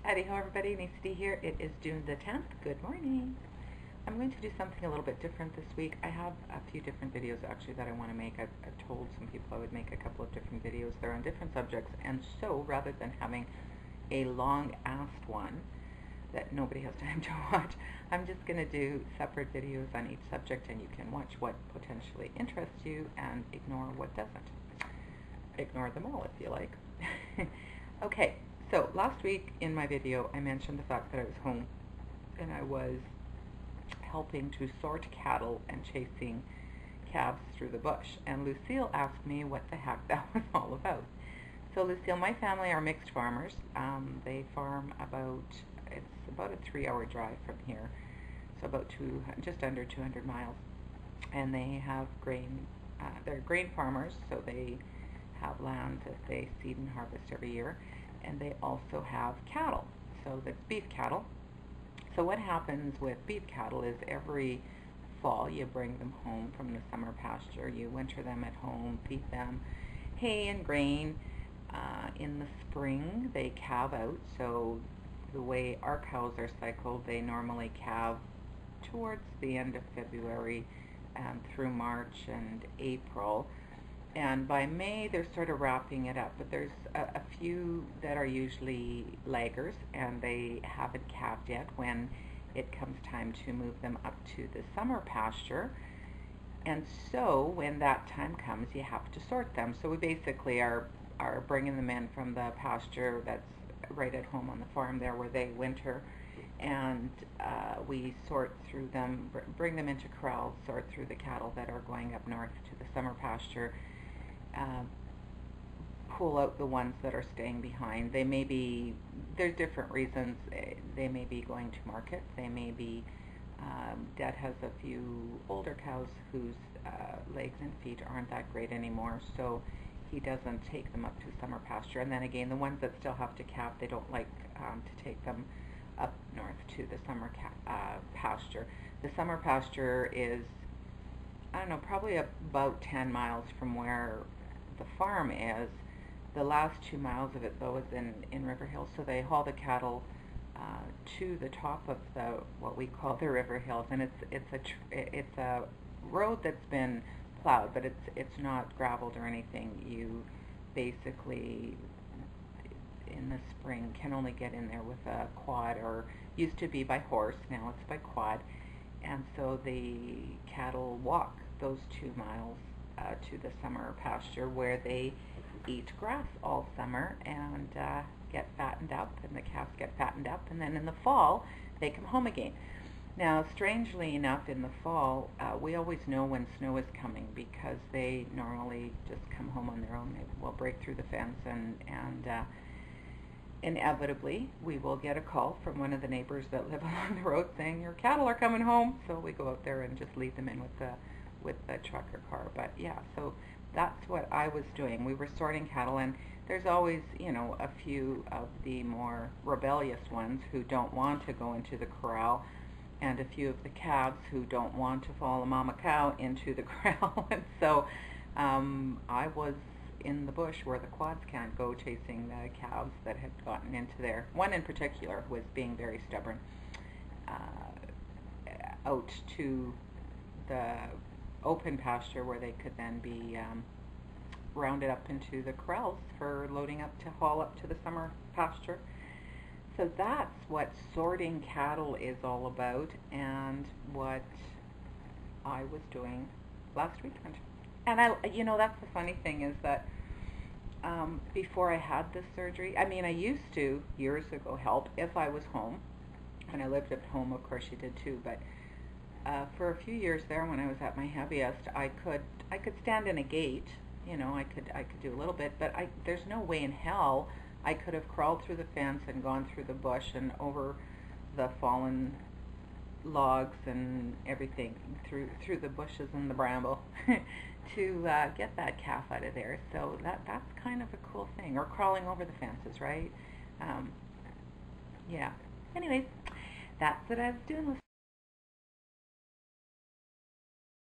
Howdy ho everybody, NSV here. It is June the 10th. Good morning. I'm going to do something a little bit different this week. I have a few different videos actually that I want to make. I've told some people I would make a couple of different videos. They're on different subjects, and so rather than having a long asked one that nobody has time to watch, I'm just going to do separate videos on each subject, and you can watch what potentially interests you and ignore what doesn't. Ignore them all if you like. Okay. So last week in my video I mentioned the fact that I was home and I was helping to sort cattle and chasing calves through the bush, and Lucille asked me what the heck that was all about. So Lucille, my family are mixed farmers. They farm it's about a 3-hour drive from here, so just under 200 miles, and they have grain. They're grain farmers, so they have land that they seed and harvest every year. And they also have cattle, so that's beef cattle. So what happens with beef cattle is every fall you bring them home from the summer pasture, you winter them at home, feed them hay and grain. In the spring they calve out, so the way our cows are cycled, they normally calve towards the end of February through March and April. And by May, they're sort of wrapping it up. But there's a few that are usually laggers, and they haven't calved yet when it comes time to move them up to the summer pasture. And so when that time comes, you have to sort them. So we basically are bringing them in from the pasture that's right at home on the farm there where they winter. And we sort through them, bring them into corrals, sort through the cattle that are going up north to the summer pasture. Pull out the ones that are staying behind. They may be, there's different reasons. They may be going to market. They may be, Dad has a few older cows whose legs and feet aren't that great anymore, so he doesn't take them up to summer pasture. And then again, the ones that still have to calve, they don't like to take them up north to the summer pasture. The summer pasture is, I don't know, probably about 10 miles from where the farm is. The last 2 miles of it, though, is in River Hills. So they haul the cattle to the top of what we call the River Hills, and it's a road that's been plowed, but it's not graveled or anything. You basically, in the spring, can only get in there with a quad, or used to be by horse, now it's by quad. And so the cattle walk those 2 miles to the summer pasture, where they eat grass all summer and get fattened up, and the calves get fattened up, and then in the fall they come home again. Now, strangely enough, in the fall we always know when snow is coming, because they normally just come home on their own. They will break through the fence, and inevitably we will get a call from one of the neighbors that live along the road saying your cattle are coming home. So we go out there and just lead them in with the truck or car. But yeah, so that's what I was doing. We were sorting cattle, and there's always, a few of the more rebellious ones who don't want to go into the corral, and a few of the calves who don't want to follow mama cow into the corral. And so I was in the bush where the quads can't go, chasing the calves that had gotten into there. One in particular was being very stubborn, out to the open pasture where they could then be rounded up into the corrals for loading up to haul up to the summer pasture. So that's what sorting cattle is all about, and what I was doing last weekend. And that's the funny thing, is that before I had this surgery, I used to, years ago, help if I was home. When I lived at home, of course, you did too, but for a few years there, when I was at my heaviest, I could stand in a gate. I could do a little bit, but there's no way in hell I could have crawled through the fence and gone through the bush and over the fallen logs and everything, through the bushes and the bramble to get that calf out of there. So that's kind of a cool thing. Or crawling over the fences, right? Yeah. Anyways, that's what I was doing